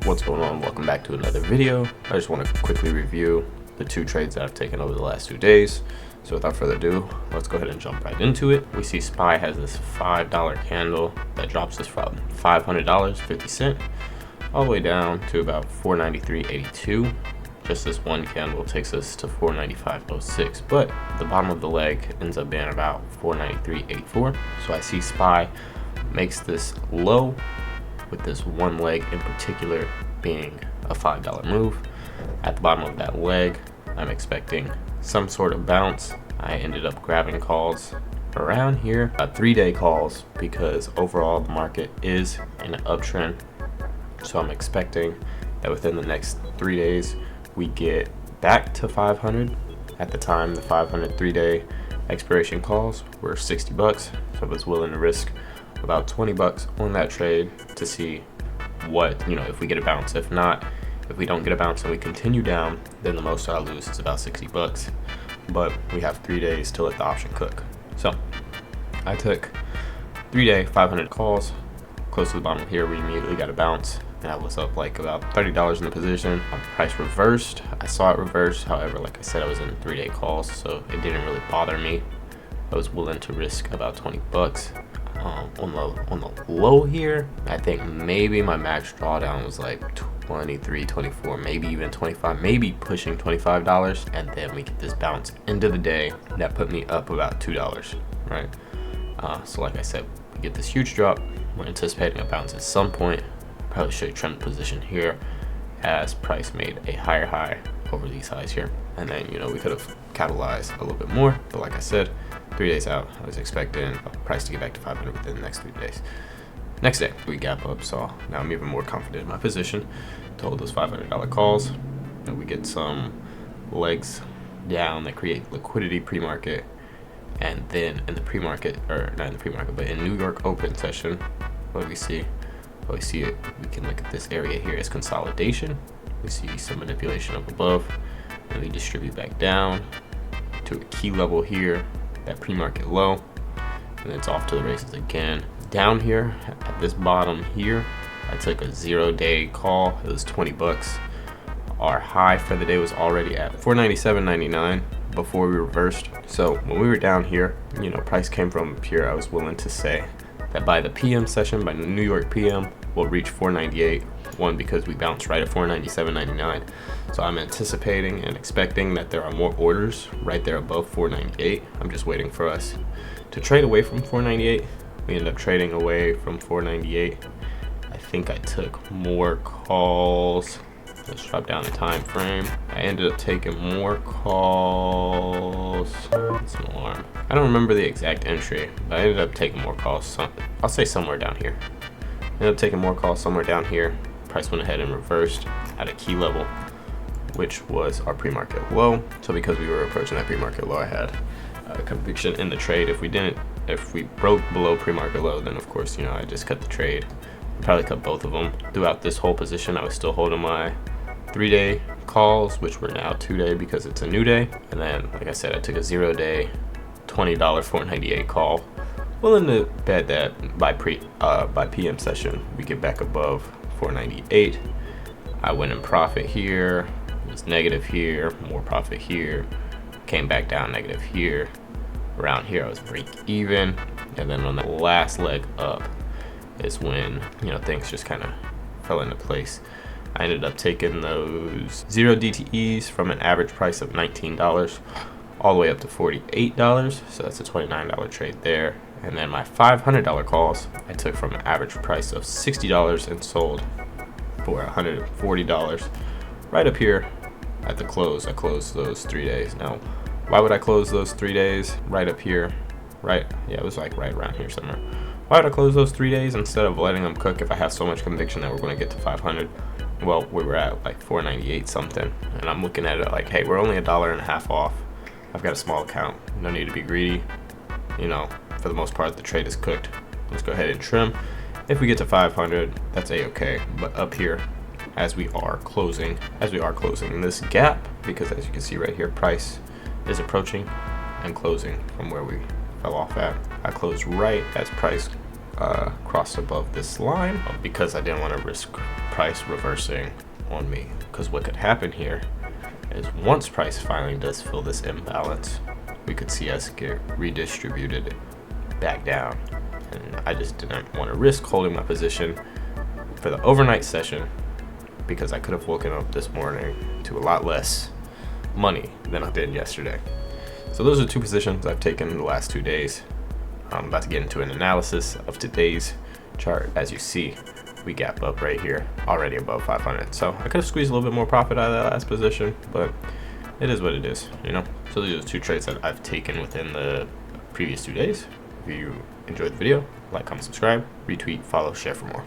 What's going on? Welcome back to another video. I just want to quickly review the two trades that I've taken over the last 2 days. So without further ado, let's go ahead and jump right into it. We see SPY has this $5 candle that drops us from $500.50 all the way down to about $493.82. Just this one candle takes us to $495.06, but the bottom of the leg ends up being about $493.84. So I see SPY makes this low, with this one leg in particular being a $5 move. At the bottom of that leg, I'm expecting some sort of bounce. I ended up grabbing calls around here, 3-day calls, because overall the market is in an uptrend. So I'm expecting that within the next 3 days, we get back to 500. At the time, the 500 3-day expiration calls were 60 bucks. So I was willing to risk about 20 bucks on that trade to see what, if we get a bounce. If not, if we don't get a bounce and we continue down, then the most I'll lose is about 60 bucks. But we have 3 days to let the option cook. So I took 3-day 500 calls. Close to the bottom here, we immediately got a bounce. And I was up like about $30 in the position. Price reversed. I saw it reverse. However, like I said, I was in 3-day calls, so it didn't really bother me. I was willing to risk about 20 bucks. On the low here, I think maybe my max drawdown was like 23, 24, maybe even 25, maybe pushing $25, and then we get this bounce into the day that put me up about $2, right? So like I said, we get this huge drop. We're anticipating a bounce at some point. Probably should trim the position here as price made a higher high over these highs here, and then we could have capitalized a little bit more, but like I said, 3 days out, I was expecting price to get back to 500 within the next 3 days. Next day, we gap up, so now I'm even more confident in my position to hold those $500 calls, and we get some legs down that create liquidity pre-market, and then in the pre-market, or not in the pre-market, but in New York open session, what do we see? Well, we see it. We can look at this area here as consolidation. We see some manipulation up above, and we distribute back down to a key level here, that pre-market low, and it's off to the races again. Down here at this bottom here, I took a 0-day call. It was 20 bucks. Our high for the day was already at $497.99 before we reversed. So when we were down here, price came from up here. I was willing to say that by the PM session, by the New York PM, we'll reach 498. One, because we bounced right at 497.99. So I'm anticipating and expecting that there are more orders right there above 498. I'm just waiting for us to trade away from 498. We end up trading away from 498. I think I took more calls. Let's drop down the time frame. I ended up taking more calls. It's an alarm. I don't remember the exact entry, but I ended up taking more calls. I'll say somewhere down here. Ended up taking more calls somewhere down here. Price went ahead and reversed at a key level, which was our pre-market low. So because we were approaching that pre-market low, I had a conviction in the trade. If we broke below pre-market low, then of course, I just cut the trade. Probably cut both of them. Throughout this whole position, I was still holding my 3-day calls, which were now 2-day because it's a new day. And then, like I said, I took a 0-day $20 498 call. Willing to bet that by PM session, we get back above 498. I went in profit here. It was negative here. More profit here. Came back down negative here. Around here, I was break even. And then on the last leg up is when things just kind of fell into place. I ended up taking those 0 DTEs from an average price of $19 all the way up to $48. So that's a $29 trade there. And then my $500 calls I took from an average price of $60 and sold for $140 right up here at the close. I closed those 3 days. Now, why would I close those 3 days right up here? Right? Yeah, it was like right around here somewhere. Why would I close those 3 days instead of letting them cook if I have so much conviction that we're going to get to 500? Well, we were at like 498 something, and I'm looking at it like, hey, we're only $1.50 off. I've got a small account. No need to be greedy. For the most part, the trade is cooked. Let's go ahead and trim. If we get to 500, that's a-okay. But up here, as we are closing this gap, because as you can see right here, price is approaching and closing from where we fell off at. I closed right as price crossed above this line because I didn't want to risk price reversing on me, because what could happen here is once price finally does fill this imbalance, we could see us get redistributed back down. And I just didn't want to risk holding my position for the overnight session, because I could have woken up this morning to a lot less money than I did yesterday. So those are two positions I've taken in the last 2 days. I'm about to get into an analysis of today's chart. As you see, we gap up right here, already above 500. So I could have squeezed a little bit more profit out of that last position, but it is what it is, you know? So these are the two trades that I've taken within the previous 2 days. If you enjoyed the video, like, comment, subscribe, retweet, follow, share for more.